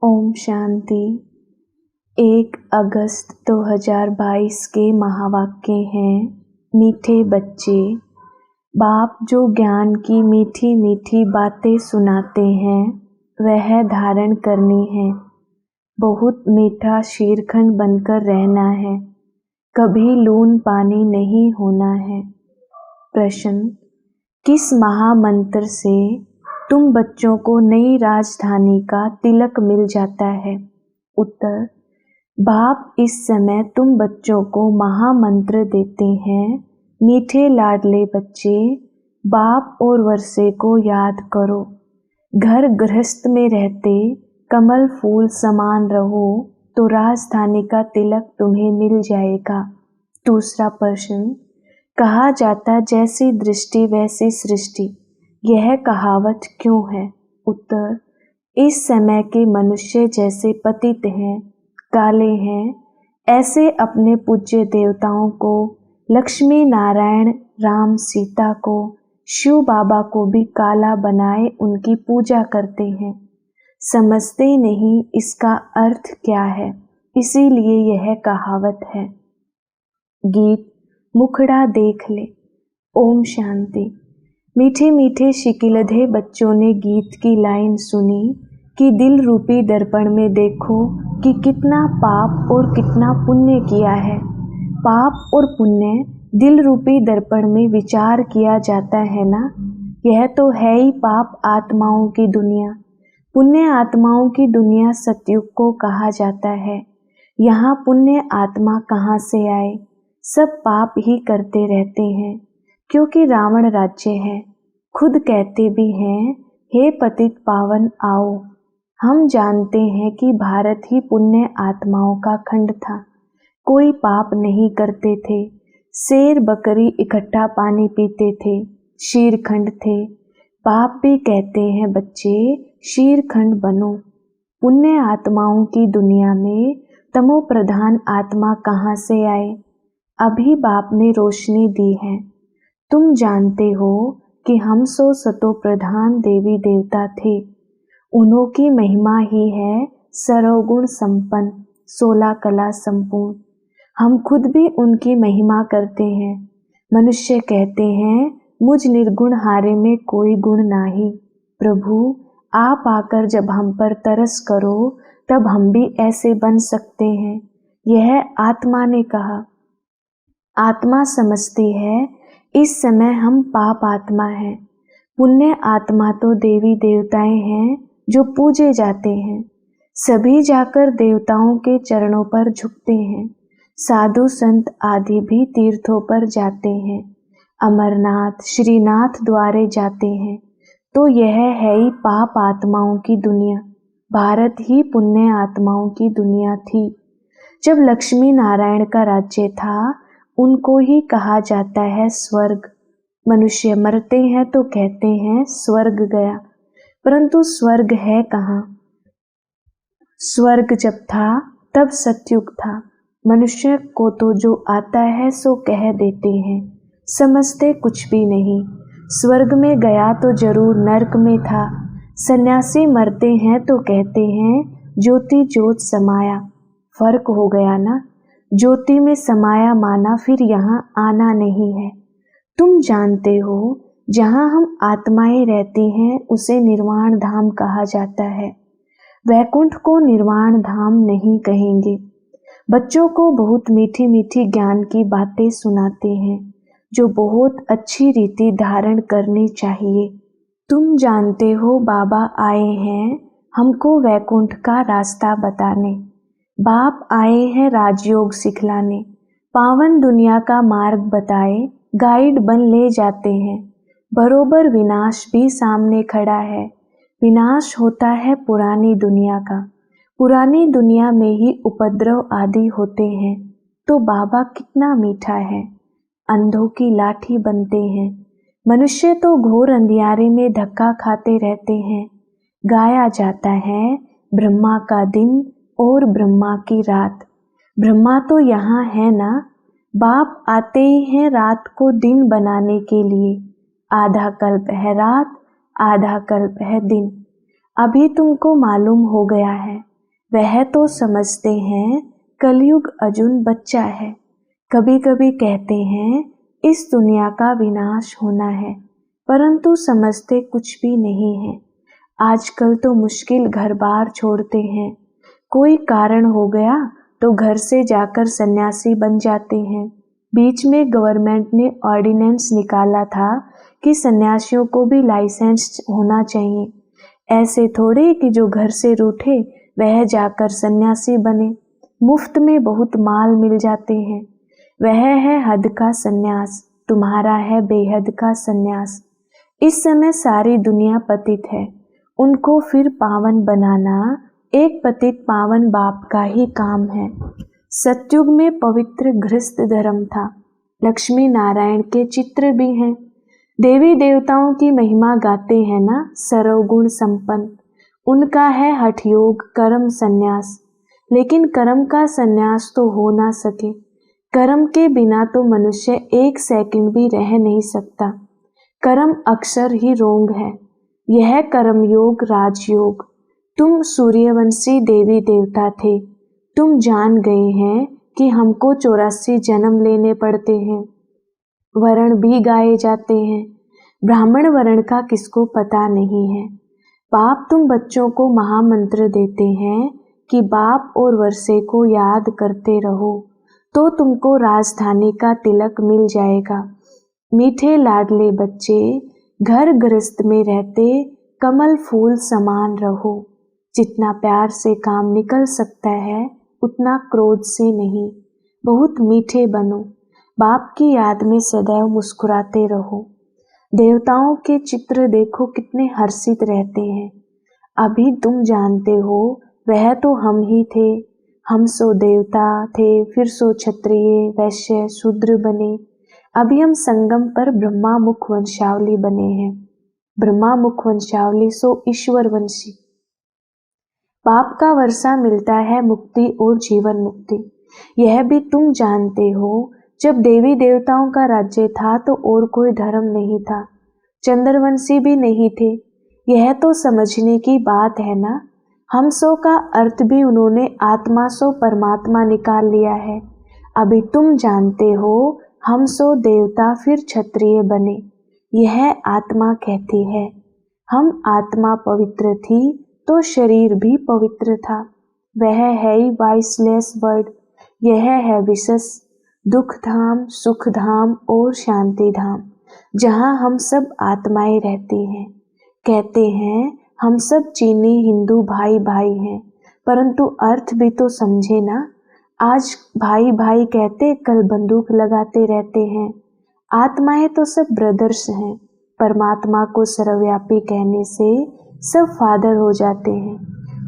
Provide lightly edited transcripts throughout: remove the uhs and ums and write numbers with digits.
ओम शांति। 1 अगस्त 2022 के महावाक्य हैं। मीठे बच्चे, बाप जो ज्ञान की मीठी मीठी बातें सुनाते हैं वह धारण करनी है। बहुत मीठा शीरखंड बनकर रहना है, कभी लून पानी नहीं होना है। प्रश्न, किस महामंत्र से तुम बच्चों को नई राजधानी का तिलक मिल जाता है? उत्तर, बाप इस समय तुम बच्चों को महामंत्र देते हैं। मीठे लाडले बच्चे, बाप और वर्षे को याद करो। घर गृहस्थ में रहते कमल फूल समान रहो तो राजधानी का तिलक तुम्हें मिल जाएगा। दूसरा प्रश्न, कहा जाता जैसी दृष्टि वैसी सृष्टि, यह कहावत क्यों है? उत्तर, इस समय के मनुष्य जैसे पतित हैं, काले हैं, ऐसे अपने पूज्य देवताओं को, लक्ष्मी नारायण राम सीता को, शिव बाबा को भी काला बनाए उनकी पूजा करते हैं। समझते नहीं इसका अर्थ क्या है, इसीलिए यह कहावत है। गीत मुखड़ा देख ले। ओम शांति। मीठे मीठे शिकिलधे बच्चों ने गीत की लाइन सुनी कि दिल रूपी दर्पण में देखो कि कितना पाप और कितना पुण्य किया है। पाप और पुण्य दिल रूपी दर्पण में विचार किया जाता है ना। यह तो है ही पाप आत्माओं की दुनिया। पुण्य आत्माओं की दुनिया सतयुग को कहा जाता है। यहाँ पुण्य आत्मा कहाँ से आए? सब पाप ही करते रहते हैं, क्योंकि रावण राज्य है। खुद कहते भी हैं, हे पतित पावन आओ। हम जानते हैं कि भारत ही पुण्य आत्माओं का खंड था। कोई पाप नहीं करते थे। शेर बकरी इकट्ठा पानी पीते थे। शीरखंड थे। पाप भी कहते हैं बच्चे, शीरखंड बनो। पुण्य आत्माओं की दुनिया में तमो प्रधान आत्मा कहाँ से आए? अभी बाप ने रोशनी दी है। तुम जानते हो कि हम सतो प्रधान देवी देवता थे। उन्हों की महिमा ही है सर्वगुण संपन्न, 16 कला संपूर्ण। हम खुद भी उनकी महिमा करते हैं। मनुष्य कहते हैं, मुझ निर्गुण हारे में कोई गुण नाही। प्रभु, आप आकर जब हम पर तरस करो तब हम भी ऐसे बन सकते हैं। यह आत्मा ने कहा। आत्मा समझती है इस समय हम पाप आत्मा हैं। पुण्य आत्मा तो देवी देवताएं हैं जो पूजे जाते हैं। सभी जाकर देवताओं के चरणों पर झुकते हैं। साधु संत आदि भी तीर्थों पर जाते हैं। अमरनाथ श्रीनाथ द्वारे जाते हैं। तो यह है ही पाप आत्माओं की दुनिया। भारत ही पुण्य आत्माओं की दुनिया थी। जब लक्ष्मी नारायण का राज्य था, उनको ही कहा जाता है स्वर्ग। मनुष्य मरते हैं तो कहते हैं स्वर्ग गया, परंतु स्वर्ग है कहाँ? स्वर्ग जब था तब सतयुग था। मनुष्य को तो जो आता है सो कह देते हैं, समझते कुछ भी नहीं। स्वर्ग में गया तो जरूर नरक में था। सन्यासी मरते हैं तो कहते हैं ज्योति ज्योत समाया। फर्क हो गया ना। ज्योति में समाया माना फिर यहाँ आना नहीं है। तुम जानते हो जहाँ हम आत्माएं रहती हैं उसे निर्वाण धाम कहा जाता है। वैकुंठ को निर्वाण धाम नहीं कहेंगे। बच्चों को बहुत मीठी मीठी ज्ञान की बातें सुनाते हैं जो बहुत अच्छी रीति धारण करनी चाहिए। तुम जानते हो बाबा आए हैं हमको वैकुंठ का रास्ता बताने। बाप आए हैं राजयोग सिखलाने। पावन दुनिया का मार्ग बताए गाइड बन ले जाते हैं। बरोबर विनाश भी सामने खड़ा है। विनाश होता है पुरानी दुनिया का। पुरानी दुनिया में ही उपद्रव आदि होते हैं। तो बाबा कितना मीठा है। अंधों की लाठी बनते हैं। मनुष्य तो घोर अंधियारे में धक्का खाते रहते हैं। गाया जाता है ब्रह्मा का दिन और ब्रह्मा की रात। ब्रह्मा तो यहाँ है ना। बाप आते ही हैं रात को दिन बनाने के लिए। आधा कल्प है रात, आधा कल्प है दिन। अभी तुमको मालूम हो गया है। वह तो समझते हैं कलयुग अर्जुन बच्चा है। कभी कभी कहते हैं इस दुनिया का विनाश होना है, परंतु समझते कुछ भी नहीं है। आजकल तो मुश्किल घर बार छोड़ते हैं। कोई कारण हो गया तो घर से जाकर सन्यासी बन जाते हैं। बीच में गवर्नमेंट ने ऑर्डिनेंस निकाला था कि सन्यासियों को भी लाइसेंस होना चाहिए। ऐसे थोड़े कि जो घर से रूठे वह जाकर सन्यासी बने। मुफ्त में बहुत माल मिल जाते हैं। वह है हद का सन्यास, तुम्हारा है बेहद का सन्यास। इस समय सारी दुनिया पतित है, उनको फिर पावन बनाना एक पतित पावन बाप का ही काम है। सतयुग में पवित्र गृहस्थ धर्म था। लक्ष्मी नारायण के चित्र भी हैं। देवी देवताओं की महिमा गाते हैं ना, सर्वगुण संपन्न। उनका है हठ योग कर्म संन्यास। लेकिन कर्म का संन्यास तो हो ना सके। कर्म के बिना तो मनुष्य एक सेकंड भी रह नहीं सकता। कर्म अक्सर ही रोंग है। यह कर्म योग राजयोग। तुम सूर्यवंशी देवी देवता थे। तुम जान गए हैं कि हमको 84 जन्म लेने पड़ते हैं। वर्ण भी गाए जाते हैं। ब्राह्मण वर्ण का किसको पता नहीं है। बाप तुम बच्चों को महामंत्र देते हैं कि बाप और वर्षे को याद करते रहो तो तुमको राजधानी का तिलक मिल जाएगा। मीठे लाडले बच्चे घर गृहस्थ में रहते कमल फूल समान रहो। जितना प्यार से काम निकल सकता है उतना क्रोध से नहीं। बहुत मीठे बनो। बाप की याद में सदैव मुस्कुराते रहो। देवताओं के चित्र देखो कितने हर्षित रहते हैं। अभी तुम जानते हो वह तो हम ही थे। हम सो देवता थे, फिर सो क्षत्रिय वैश्य शूद्र बने। अभी हम संगम पर ब्रह्मा मुख वंशावली बने हैं। ब्रह्मा मुख वंशावली सो ईश्वर वंशी। पाप का वर्षा मिलता है मुक्ति और जीवन मुक्ति। यह भी तुम जानते हो जब देवी देवताओं का राज्य था तो और कोई धर्म नहीं था, चंद्रवंशी भी नहीं थे। यह तो समझने की बात है ना। हम सो का अर्थ भी उन्होंने आत्मा सो परमात्मा निकाल लिया है। अभी तुम जानते हो हम सो देवता फिर क्षत्रिय बने। यह आत्मा कहती है। हम आत्मा पवित्र थी तो शरीर भी पवित्र था। वह है ही वॉइसलेस वर्ड। यह है विशेष दुख धाम सुख धाम और शांति धाम, जहाँ हम सब आत्माएं रहती हैं। कहते हैं हम सब चीनी हिंदू भाई भाई हैं, परंतु अर्थ भी तो समझे ना। आज भाई भाई कहते कल बंदूक लगाते रहते हैं। आत्माएं तो सब ब्रदर्स हैं। परमात्मा को सर्वव्यापी कहने से सब फादर हो जाते हैं।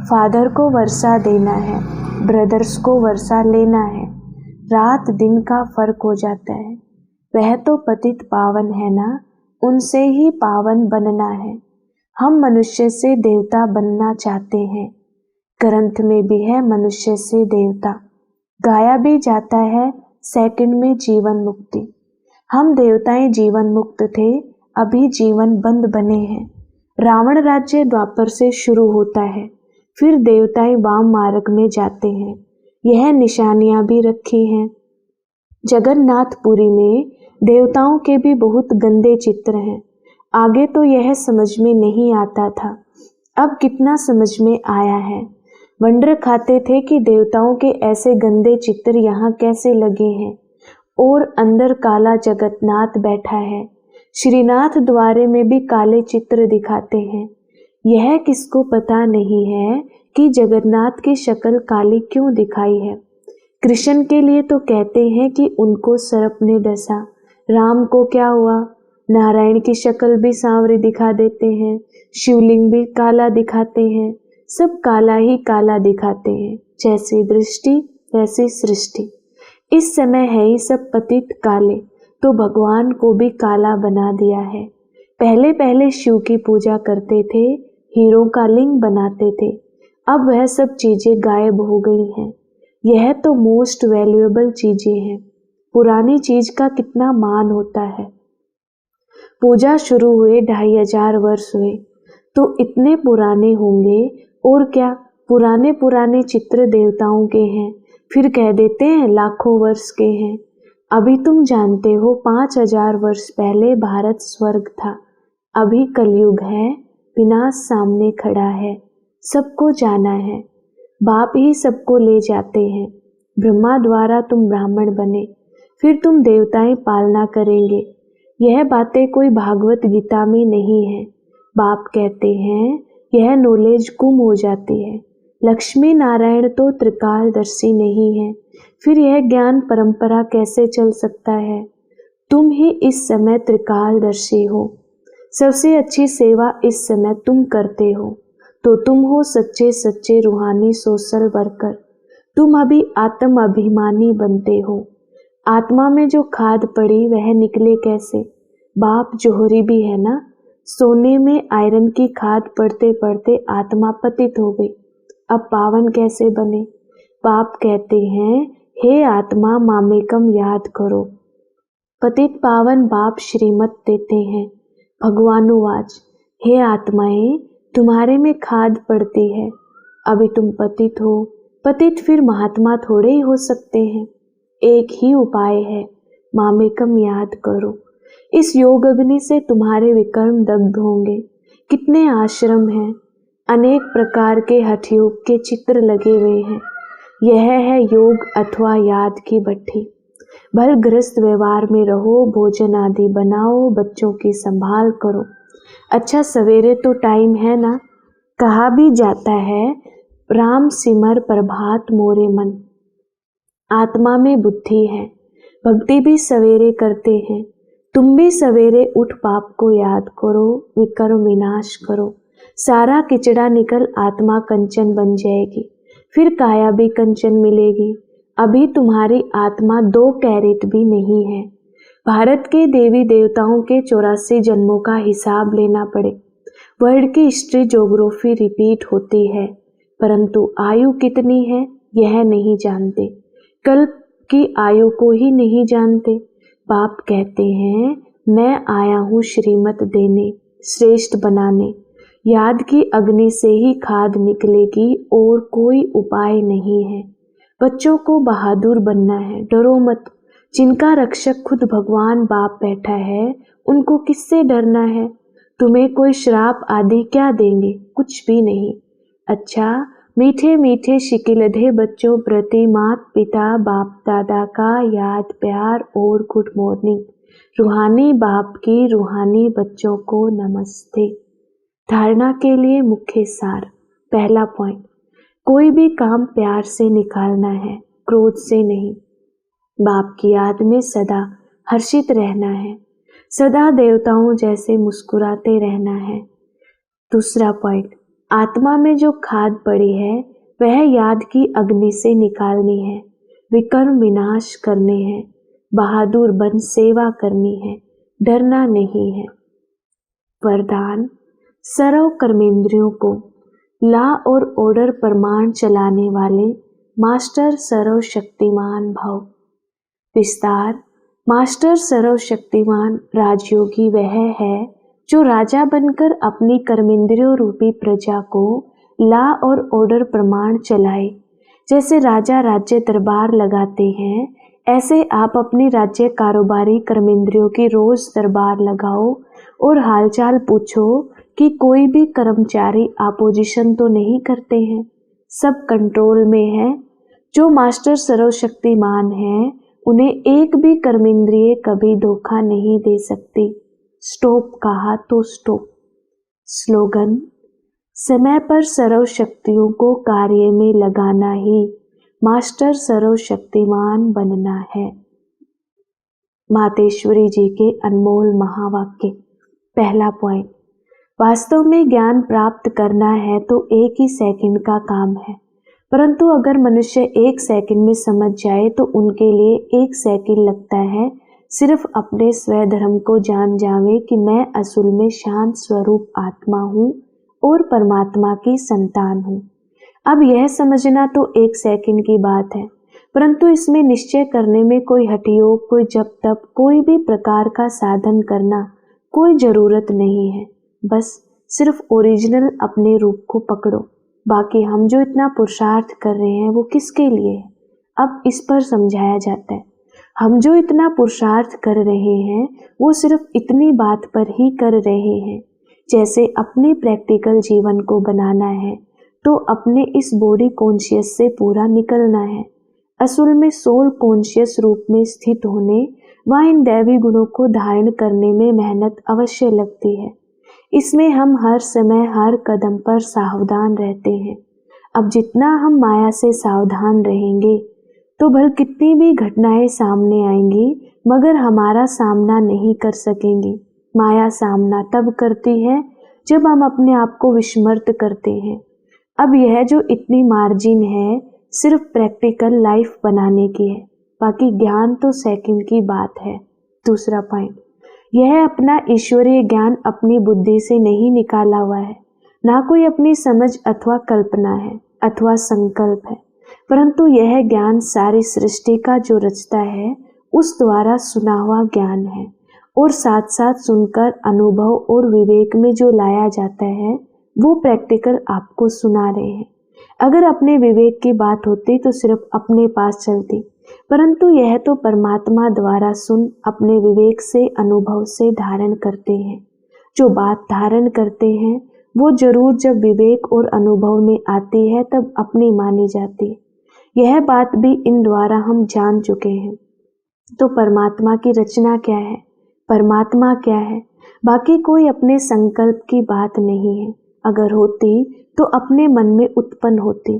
फादर को वर्षा देना है, ब्रदर्स को वर्षा लेना है। रात दिन का फर्क हो जाता है। वह तो पतित पावन है ना, उनसे ही पावन बनना है। हम मनुष्य से देवता बनना चाहते हैं। ग्रंथ में भी है मनुष्य से देवता। गाया भी जाता है सेकंड में जीवन मुक्ति। हम देवताएं जीवन मुक्त थे, अभी जीवन बंद बने हैं। रावण राज्य द्वापर से शुरू होता है, फिर देवताएं वाम मार्ग में जाते हैं। यह निशानियां भी रखी हैं। जगन्नाथपुरी में देवताओं के भी बहुत गंदे चित्र हैं। आगे तो यह समझ में नहीं आता था, अब कितना समझ में आया है। वंडर खाते थे कि देवताओं के ऐसे गंदे चित्र यहाँ कैसे लगे हैं। और अंदर काला जगन्नाथ बैठा है। श्रीनाथ द्वारे में भी काले चित्र दिखाते हैं। यह किसको पता नहीं है कि जगन्नाथ की शक्ल काली क्यों दिखाई है। कृष्ण के लिए तो कहते हैं कि उनको सर्प ने डसा। राम को क्या हुआ? नारायण की शक्ल भी सांवरी दिखा देते हैं, शिवलिंग भी काला दिखाते हैं। सब काला ही काला दिखाते हैं। जैसी दृष्टि वैसी सृष्टि। इस समय है ही सब पतित काले, तो भगवान को भी काला बना दिया है। पहले पहले शिव की पूजा करते थे, हीरों का लिंग बनाते थे। अब वह सब चीजें गायब हो गई हैं। यह तो मोस्ट वैल्यूएबल चीजें हैं। पुरानी चीज का कितना मान होता है। पूजा शुरू हुए 2500 वर्ष हुए, तो इतने पुराने होंगे। और क्या पुराने पुराने चित्र देवताओं के हैं, फिर कह देते हैं लाखों वर्ष के हैं। अभी तुम जानते हो 5000 वर्ष पहले भारत स्वर्ग था। अभी कलयुग है, विनाश सामने खड़ा है, सबको जाना है। बाप ही सबको ले जाते हैं। ब्रह्मा द्वारा तुम ब्राह्मण बने, फिर तुम देवताएं पालना करेंगे। यह बातें कोई भागवत गीता में नहीं है। बाप कहते हैं यह नॉलेज गुम हो जाती है। लक्ष्मी नारायण तो त्रिकालदर्शी नहीं है, फिर यह ज्ञान परंपरा कैसे चल सकता है? तुम ही इस समय त्रिकालदर्शी हो। सबसे अच्छी सेवा इस समय तुम करते हो, तो तुम हो सच्चे सच्चे रूहानी सोशल वर्कर। तुम अभी आत्म अभिमानी बनते हो। आत्मा में जो खाद पड़ी वह निकले कैसे? बाप जोहरी भी है ना। सोने में आयरन की खाद पड़ते पड़ते आत्मा पतित हो गई, अब पावन कैसे बने? बाप कहते हैं हे आत्मा मामेकम याद करो। पतित पावन बाप श्रीमत देते हैं। भगवानुवाच हे आत्माएं, तुम्हारे में खाद पड़ती है, अभी तुम पतित हो। पतित फिर महात्मा थोड़े ही हो सकते हैं। एक ही उपाय है, मामेकम याद करो। इस योग अग्नि से तुम्हारे विकर्म दग्ध होंगे। कितने आश्रम हैं, अनेक प्रकार के हठयोग के चित्र लगे हुए हैं। यह है योग अथवा याद की भट्ठी। भल गृहस्थ व्यवहार में रहो, भोजन आदि बनाओ, बच्चों की संभाल करो। अच्छा सवेरे तो टाइम है ना। कहा भी जाता है राम सिमर प्रभात मोरे मन। आत्मा में बुद्धि है, भक्ति भी सवेरे करते हैं। तुम भी सवेरे उठ पाप को याद करो, विकर्म विनाश करो। सारा किचड़ा निकल आत्मा कंचन बन जाएगी, फिर काया भी कंचन मिलेगी। अभी तुम्हारी आत्मा 2 कैरेट भी नहीं है। भारत के देवी देवताओं के 84 जन्मों का हिसाब लेना पड़े। वर्ल्ड की हिस्ट्री ज्योग्राफी रिपीट होती है, परंतु आयु कितनी है यह नहीं जानते। कल्प की आयु को ही नहीं जानते। बाप कहते हैं मैं आया हूँ श्रीमत देने, श्रेष्ठ बनाने। याद की अग्नि से ही खाद निकलेगी और कोई उपाय नहीं है। बच्चों को बहादुर बनना है, डरो मत। जिनका रक्षक खुद भगवान बाप बैठा है, उनको किससे डरना है? तुम्हें कोई श्राप आदि क्या देंगे? कुछ भी नहीं। अच्छा मीठे मीठे शिकिलधे बच्चों प्रति माता पिता बाप दादा का याद प्यार और गुड मॉर्निंग। रूहानी बाप की रूहानी बच्चों को नमस्ते। धारणा के लिए मुख्य सार। पहला पॉइंट, कोई भी काम प्यार से निकालना है, क्रोध से नहीं। बाप की याद में सदा हर्षित रहना है, सदा देवताओं जैसे मुस्कुराते रहना है। दूसरा पॉइंट, आत्मा में जो खाद पड़ी है वह याद की अग्नि से निकालनी है, विकर्म विनाश करने हैं, बहादुर बन सेवा करनी है, डरना नहीं है। वरदान, सर्व कर्मेंद्रियों को ला और ऑर्डर प्रमाण चलाने वाले मास्टर सर्वशक्तिमान भव। विस्तार, मास्टर सर्वशक्तिमान राजयोगी वह है जो राजा बनकर अपनी कर्मेंद्रियों रूपी प्रजा को ला और ऑर्डर प्रमाण चलाए। जैसे राजा राज्य दरबार लगाते हैं, ऐसे आप अपनी राज्य कारोबारी कर्मेंद्रियों की रोज दरबार लगाओ और हालचाल पूछो कि कोई भी कर्मचारी अपोजिशन तो नहीं करते हैं, सब कंट्रोल में है। जो मास्टर सर्वशक्तिमान है उन्हें एक भी कर्मेंद्रिय कभी धोखा नहीं दे सकती। स्टॉप कहा तो स्टॉप। स्लोगन, समय पर सर्वशक्तियों को कार्य में लगाना ही मास्टर सर्वशक्तिमान बनना है। मातेश्वरी जी के अनमोल महावाक्य। पहला पॉइंट, वास्तव में ज्ञान प्राप्त करना है तो 1 ही सेकंड का काम है, परंतु अगर मनुष्य 1 सेकंड में समझ जाए तो उनके लिए 1 सेकंड लगता है। सिर्फ अपने स्वधर्म को जान जावे कि मैं असल में शांत स्वरूप आत्मा हूँ और परमात्मा की संतान हूँ। अब यह समझना तो 1 सेकंड की बात है, परंतु इसमें निश्चय करने में कोई हठयोग, कोई जप तप, कोई भी प्रकार का साधन करना कोई जरूरत नहीं है। बस सिर्फ ओरिजिनल अपने रूप को पकड़ो। बाकी हम जो इतना पुरुषार्थ कर रहे हैं वो किसके लिए है, अब इस पर समझाया जाता है। हम जो इतना पुरुषार्थ कर रहे हैं वो सिर्फ इतनी बात पर ही कर रहे हैं, जैसे अपने प्रैक्टिकल जीवन को बनाना है तो अपने इस बॉडी कॉन्शियस से पूरा निकलना है। असल में सोल कॉन्शियस रूप में स्थित होने व इन दैवी गुणों को धारण करने में मेहनत अवश्य लगती है। इसमें हम हर समय हर कदम पर सावधान रहते हैं। अब जितना हम माया से सावधान रहेंगे तो भले कितनी भी घटनाएं सामने आएंगी मगर हमारा सामना नहीं कर सकेंगी। माया सामना तब करती है जब हम अपने आप को विस्मृत करते हैं। अब यह जो इतनी मार्जिन है सिर्फ प्रैक्टिकल लाइफ बनाने की है, बाकी ज्ञान तो सेकंड की बात है। दूसरा पॉइंट, यह अपना ईश्वरीय ज्ञान अपनी बुद्धि से नहीं निकाला हुआ है, ना कोई अपनी समझ अथवा कल्पना है अथवा संकल्प है, परंतु यह ज्ञान सारी सृष्टि का जो रचता है उस द्वारा सुना हुआ ज्ञान है और साथ साथ सुनकर अनुभव और विवेक में जो लाया जाता है वो प्रैक्टिकल आपको सुना रहे हैं। अगर अपने विवेक की बात होती तो सिर्फ अपने पास चलती, परंतु यह तो परमात्मा द्वारा सुन अपने विवेक से अनुभव से धारण करते हैं। जो बात धारण करते हैं वो जरूर जब विवेक और अनुभव में आती है तब अपनी मानी जाती है। यह बात भी इन द्वारा हम जान चुके हैं। तो परमात्मा की रचना क्या है, परमात्मा क्या है, बाकी कोई अपने संकल्प की बात नहीं है। अगर होती तो अपने मन में उत्पन्न होती।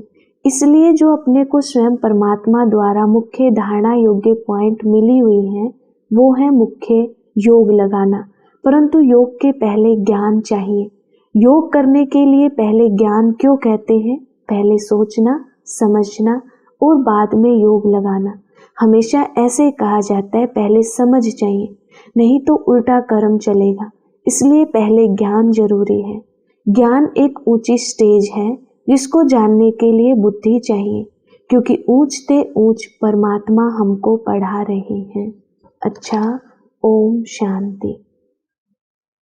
इसलिए जो अपने को स्वयं परमात्मा द्वारा मुख्य धारणा योग्य पॉइंट मिली हुई है वो है मुख्य योग लगाना। परंतु योग के पहले ज्ञान चाहिए। योग करने के लिए पहले ज्ञान क्यों कहते हैं? पहले सोचना, समझना और बाद में योग लगाना। हमेशा ऐसे कहा जाता है पहले समझ चाहिए, नहीं तो उल्टा कर्म चलेगा। इसलिए पहले ज्ञान जरूरी है। ज्ञान एक ऊंची स्टेज है जिसको जानने के लिए बुद्धि चाहिए, क्योंकि ऊंचते ऊंच परमात्मा हमको पढ़ा रहे हैं। अच्छा, ओम शांति।